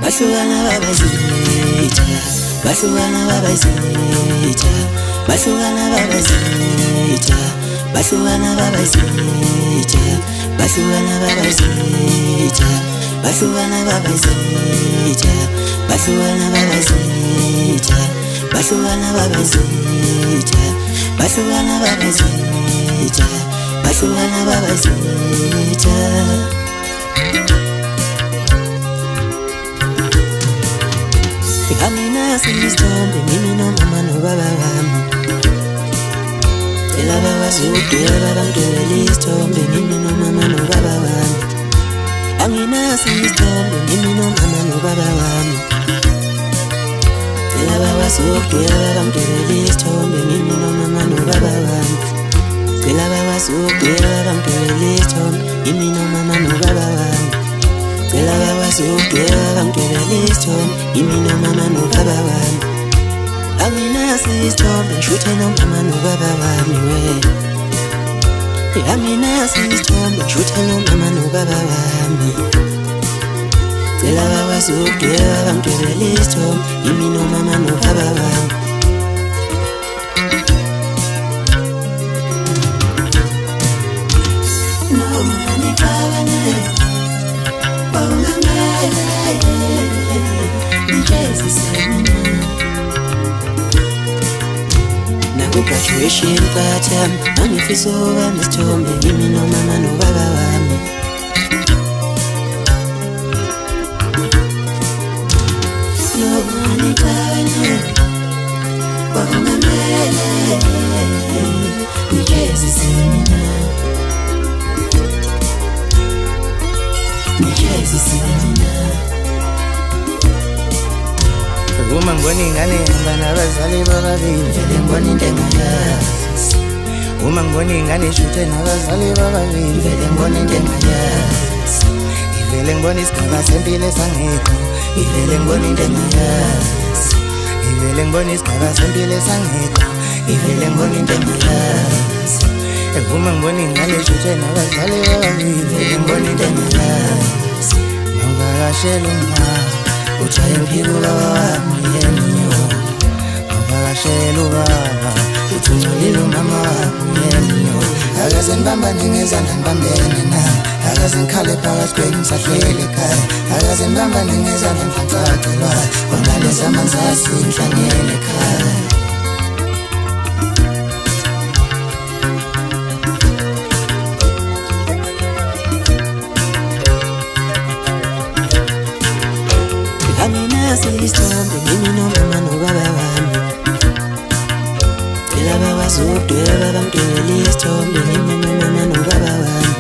Bahlukana babazitha, bahlukana babazitha, bahlukana babazitha, bahlukana babazitha, bahlukana babazitha, bahlukana babazitha, bahlukana babazitha, bahlukana babazitha, bahlukana babazitha, bahlukana babazitha. Amina sisithombe mimi nomama nobaba wami Cela babazudweba bangidwebele isithombe mimi nomama nobaba wami Angina sisithombe mimi nomama nobaba wami Cela babazudweba bangidwebele isithombe mimi nomama nobaba wami Cela babazudweba bangidwebele isithombe mimi nomama nobaba wami Cela babazudweba bangidwebele isithombe mimi nomama nobaba wami Angina sisithombe shuthe nomama nobaba wami we Angina sisithombe shuthe nomama nobaba wami Cela babazudweba bangidwebele isithombe mimi nomama nobaba wami Graduation party, angifisa ukuba nesithombe kimi nomama nobaba wami Nomani kanye wakungamele nijezise mina nijezise mina Uma ngibona ingane ihamba nabazali bababili vele ngibona into engayazi Uma ngibona ingane ishuthe nabazali bababili vele ngibona into engayazi Ivele ngibona isigaba sempilo esangekho Ivele ngibona into engayazi Ivele ngibona isigaba sempilo esangekho Ivele ngibona into engayazi Uma ngibona ingane ishuthe nabazali bababili vele ngibona into engayazi Ngivakashela umama Uchaye mphiku baba wami yenyo Ngivakashela ubaba Uthungcolile umama wami yenyo Akaze nibambane ngezandla nibambene naye Akaze ngikhale phakathi kwenu ngisahleli ekhaya Akaze nibambane ngezandla ngihlanzacelwayo Kwangale zamanzi asinhlangene ekhaya Sisithombe mimi nomama nobaba wami Cela babazudweba bangidwebele isithombe mimi nomama nobaba wami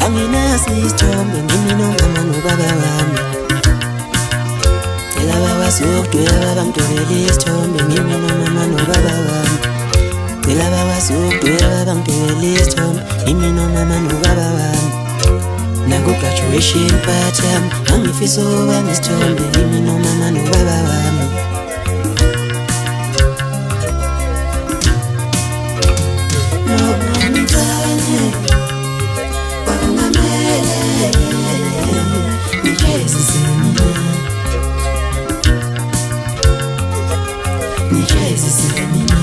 Angina sisithombe mimi nomama nobaba wami Cela babazudweba bangidwebele isithombe mimi nomama nobaba wami Cela babazudweba bangidwebele isithombe mimi nomama nobaba wami Naku graduation party angifisa ukuba nesithombe mimi nomama nobaba wami Nomani kanye wakungamele nijezise mina nijezise mina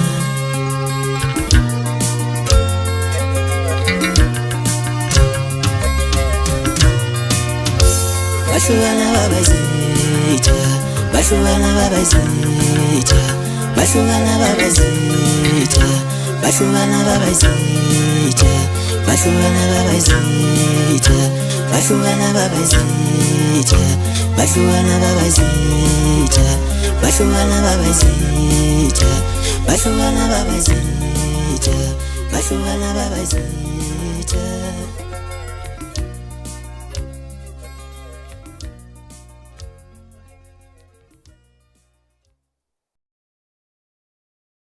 Bahlukana babazitha, bahlukana babazitha, bahlukana babazitha, bahlukana babazitha, bahlukana babazitha, bahlukana babazitha, bahlukana babazitha, bahlukana babazitha, bahlukana babezitha, bahlukana babezitha.